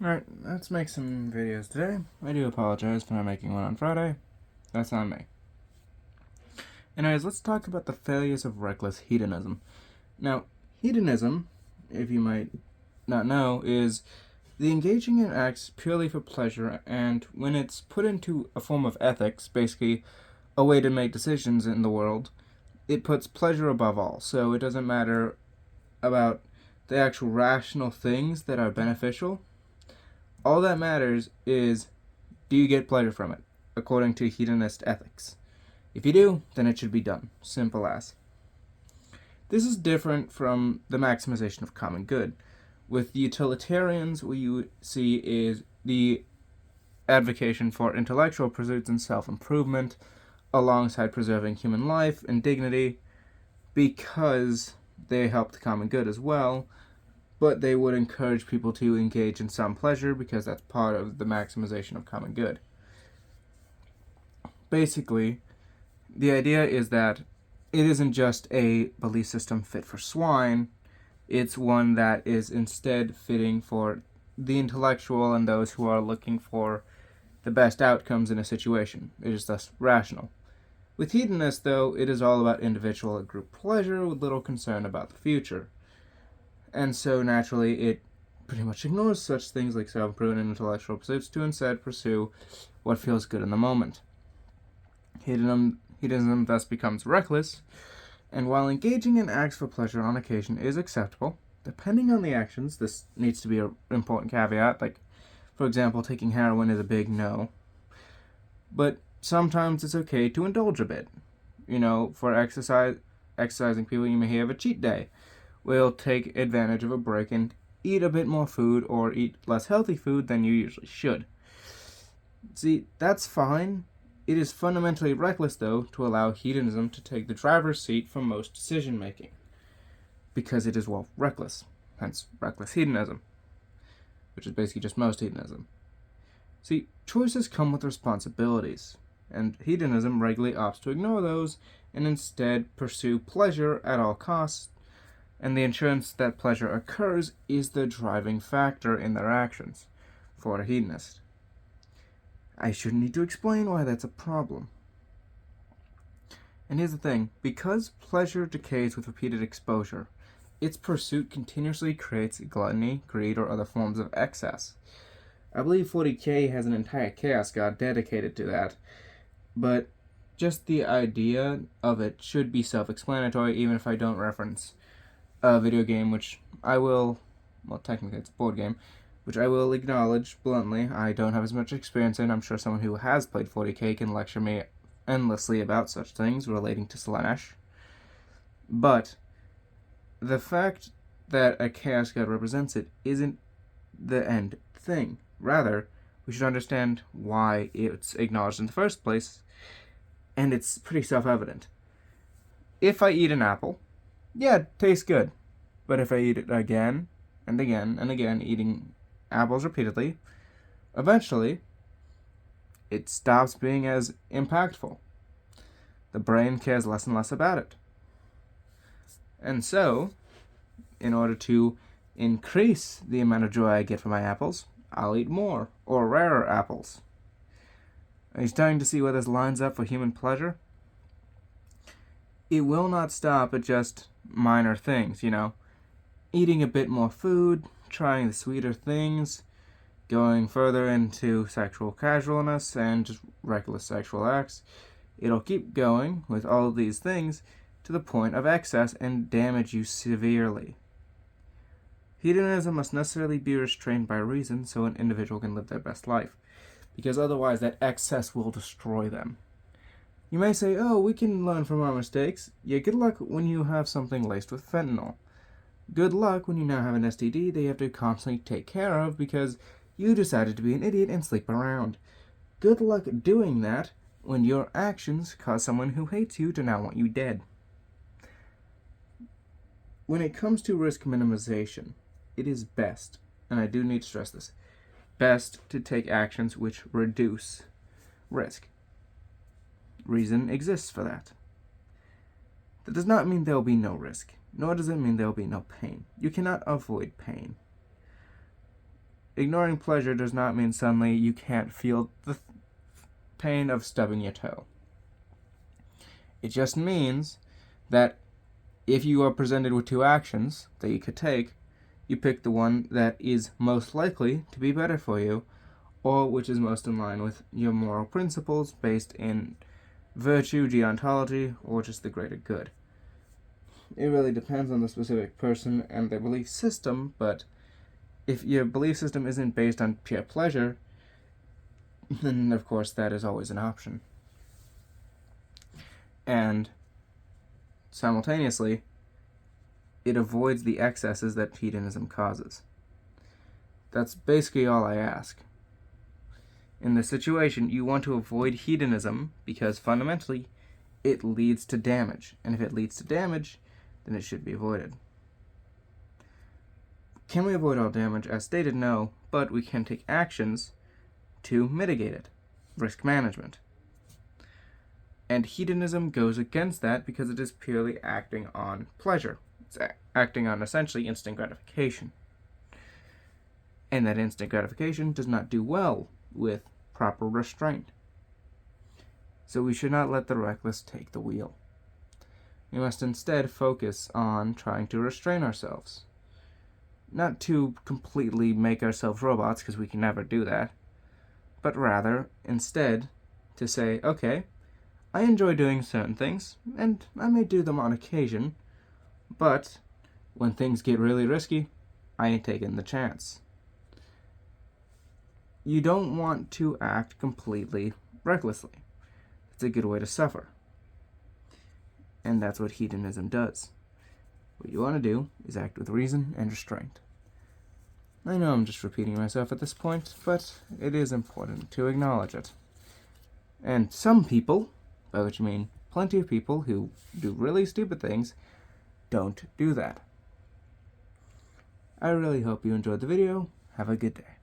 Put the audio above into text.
Alright, let's make some videos today. I do apologize for not making one on Friday. That's on me. Anyways, let's talk about the failures of reckless hedonism. Now, hedonism, if you might not know, is the engaging in acts purely for pleasure, and when it's put into a form of ethics, basically a way to make decisions in the world, it puts pleasure above all. So it doesn't matter about the actual rational things that are beneficial. All that matters is, do you get pleasure from it, according to hedonist ethics? If you do, then it should be done. Simple as. This is different from the maximization of common good. With the utilitarians, what you see is the advocation for intellectual pursuits and self-improvement alongside preserving human life and dignity because they help the common good as well, but they would encourage people to engage in some pleasure because that's part of the maximization of common good. Basically, the idea is that it isn't just a belief system fit for swine, it's one that is instead fitting for the intellectual and those who are looking for the best outcomes in a situation. It is thus rational. With hedonists, though, it is all about individual and group pleasure with little concern about the future. And so, naturally, it pretty much ignores such things like self-improvement and intellectual pursuits to instead pursue what feels good in the moment. Hedonism thus becomes reckless, and while engaging in acts for pleasure on occasion is acceptable, depending on the actions, this needs to be an important caveat, like, for example, taking heroin is a big no. But sometimes it's okay to indulge a bit. For exercising people, you may have a cheat day. We'll take advantage of a break and eat a bit more food or eat less healthy food than you usually should. See, that's fine. It is fundamentally reckless, though, to allow hedonism to take the driver's seat for most decision making. Because it is, reckless. Hence, reckless hedonism. Which is basically just most hedonism. See, choices come with responsibilities, and hedonism regularly opts to ignore those and instead pursue pleasure at all costs, and the assurance that pleasure occurs is the driving factor in their actions for a hedonist. I shouldn't need to explain why that's a problem. And here's the thing, because pleasure decays with repeated exposure, its pursuit continuously creates gluttony, greed, or other forms of excess. I believe 40K has an entire Chaos God dedicated to that, but just the idea of it should be self-explanatory even if I don't reference a video game, which I will, technically it's a board game, which I will acknowledge bluntly I don't have as much experience in. I'm sure someone who has played 40K can lecture me endlessly about such things relating to Slaanesh. But the fact that a Chaos God represents it isn't the end thing. Rather, we should understand why it's acknowledged in the first place, and it's pretty self-evident. If I eat an apple, yeah, it tastes good. But if I eat it again and again and again, eating apples repeatedly, eventually it stops being as impactful. The brain cares less and less about it. And so, in order to increase the amount of joy I get from my apples, I'll eat more, or rarer apples. Are you starting to see where this lines up for human pleasure? It will not stop at just minor things, Eating a bit more food, trying the sweeter things, going further into sexual casualness and just reckless sexual acts. It'll keep going with all of these things to the point of excess and damage you severely. Hedonism must necessarily be restrained by reason so an individual can live their best life, because otherwise that excess will destroy them. You may say, oh, we can learn from our mistakes. Yeah, good luck when you have something laced with fentanyl. Good luck when you now have an STD that you have to constantly take care of because you decided to be an idiot and sleep around. Good luck doing that when your actions cause someone who hates you to now want you dead. When it comes to risk minimization, it is best, and I do need to stress this, best to take actions which reduce risk. Reason exists for that. That does not mean there will be no risk, nor does it mean there will be no pain. You cannot avoid pain. ignoring pleasure does not mean suddenly you can't feel the pain of stubbing your toe. It just means that if you are presented with two actions that you could take, you pick the one that is most likely to be better for you, or which is most in line with your moral principles based in virtue, deontology, or just the greater good. It really depends on the specific person and their belief system, but if your belief system isn't based on pure pleasure, then of course that is always an option. And simultaneously, it avoids the excesses that hedonism causes. That's basically all I ask. In this situation, you want to avoid hedonism because fundamentally it leads to damage. And if it leads to damage, then it should be avoided. Can we avoid all damage? As stated, no, but we can take actions to mitigate it. Risk management. And hedonism goes against that because it is purely acting on pleasure. It's acting on essentially instant gratification. And that instant gratification does not do well with proper restraint. So we should not let the reckless take the wheel. We must instead focus on trying to restrain ourselves. Not to completely make ourselves robots, because we can never do that, but rather, instead, to say, okay, I enjoy doing certain things, and I may do them on occasion, but when things get really risky, I ain't taking the chance. You don't want to act completely recklessly. It's a good way to suffer. And that's what hedonism does. What you want to do is act with reason and restraint. I know I'm just repeating myself at this point, but it is important to acknowledge it. And some people, by which I mean plenty of people who do really stupid things, don't do that. I really hope you enjoyed the video. Have a good day.